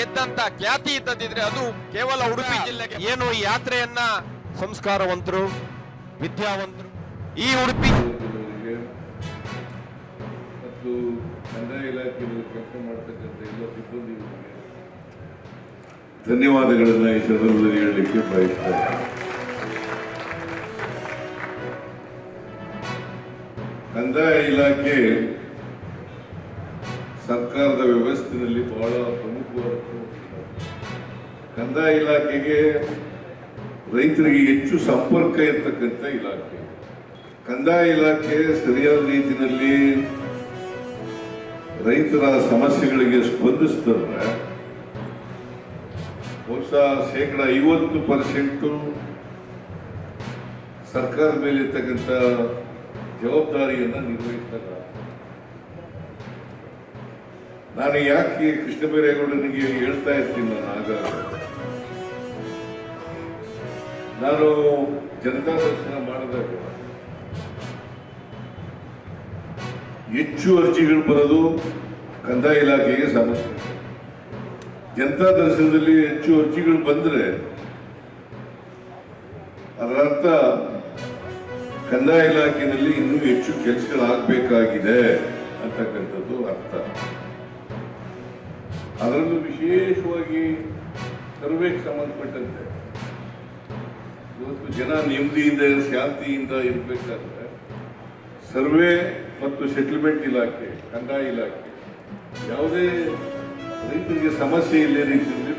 ಗೆದ್ದಂತ ಖ್ಯಾತಿ ಇದ್ದದಿದ್ರೆ ಅದು ಕೇವಲ ಉಡುಪಿ ಜಿಲ್ಲೆಗೆ. ಏನು ಈ ಯಾತ್ರೆಯನ್ನ ಸಂಸ್ಕಾರವಂತರು, ವಿದ್ಯಾವಂತರು ಈ ಉಡುಪಿ ಮತ್ತು ಕಂದಾಯ ಇಲಾಖೆಯಲ್ಲಿ ಕೆಲಸ ಮಾಡತಕ್ಕಂಥ ಎಲ್ಲ ಸಿಬ್ಬಂದಿಗಳಿಗೆ ಧನ್ಯವಾದಗಳನ್ನ ಈ ಸಂದರ್ಭದಲ್ಲಿ ಹೇಳಲಿಕ್ಕೆ ಬಯಸ್ತಾರೆ. ಕಂದಾಯ ಇಲಾಖೆ ಸರ್ಕಾರದ ವ್ಯವಸ್ಥೆಯಲ್ಲಿ ಬಹಳ ಪ್ರಮುಖವಾದ. ಕಂದಾಯ ಇಲಾಖೆಗೆ ರೈತರಿಗೆ ಹೆಚ್ಚು ಸಂಪರ್ಕ ಇರತಕ್ಕಂಥ ಇಲಾಖೆ. ಕಂದಾಯ ಇಲಾಖೆ ಸರಿಯಾದ ರೀತಿಯಲ್ಲಿ ರೈತರ ಸಮಸ್ಯೆಗಳಿಗೆ ಸ್ಪಂದಿಸಿದ್ರೆ ಬಹುಶಃ 50% ಸರ್ಕಾರದ ಮೇಲೆ ಇರ್ತಕ್ಕಂಥ ಜವಾಬ್ದಾರಿಯನ್ನ ನಿರ್ವಹಿಸಿದಾಗ. ನಾನು ಯಾಕೆ ಕೃಷ್ಣ ಬೈರೇಗೌಡನಿಗೆ ಹೇಳ್ತಾ ಇರ್ತೀನಿ, ನಾನು ಜನತಾ ದರ್ಶನ ಮಾಡಿದಾಗ ಹೆಚ್ಚು ಅರ್ಜಿಗಳು ಬರೋದು ಕಂದಾಯ ಇಲಾಖೆಗೆ ಸಮಸ್ಯೆ. ಜನತಾ ದರ್ಶನದಲ್ಲಿ ಹೆಚ್ಚು ಅರ್ಜಿಗಳು ಬಂದ್ರೆ ಅದರ ಅರ್ಥ ಕಂದಾಯ ಇಲಾಖೆಯಲ್ಲಿ ಇನ್ನೂ ಹೆಚ್ಚು ಕೆಲಸಗಳಾಗಬೇಕಾಗಿದೆ ಅಂತಕ್ಕಂಥದ್ದು ಅರ್ಥ. ಅದರಲ್ಲೂ ವಿಶೇಷವಾಗಿ ಸರ್ವೆಗೆ ಸಂಬಂಧಪಟ್ಟಂತೆ ಇವತ್ತು ಜನ ನೆಮ್ಮದಿಯಿಂದ ಶಾಂತಿಯಿಂದ ಇರಬೇಕಾದ್ರೆ ಸರ್ವೆ ಮತ್ತು ಸೆಟಲ್ಮೆಂಟ್ ಇಲಾಖೆ, ಕಂದಾಯ ಇಲಾಖೆ ಯಾವುದೇ ರೈತರಿಗೆ ಸಮಸ್ಯೆ ಇಲ್ಲೇ ರೀತಿಯಲ್ಲಿ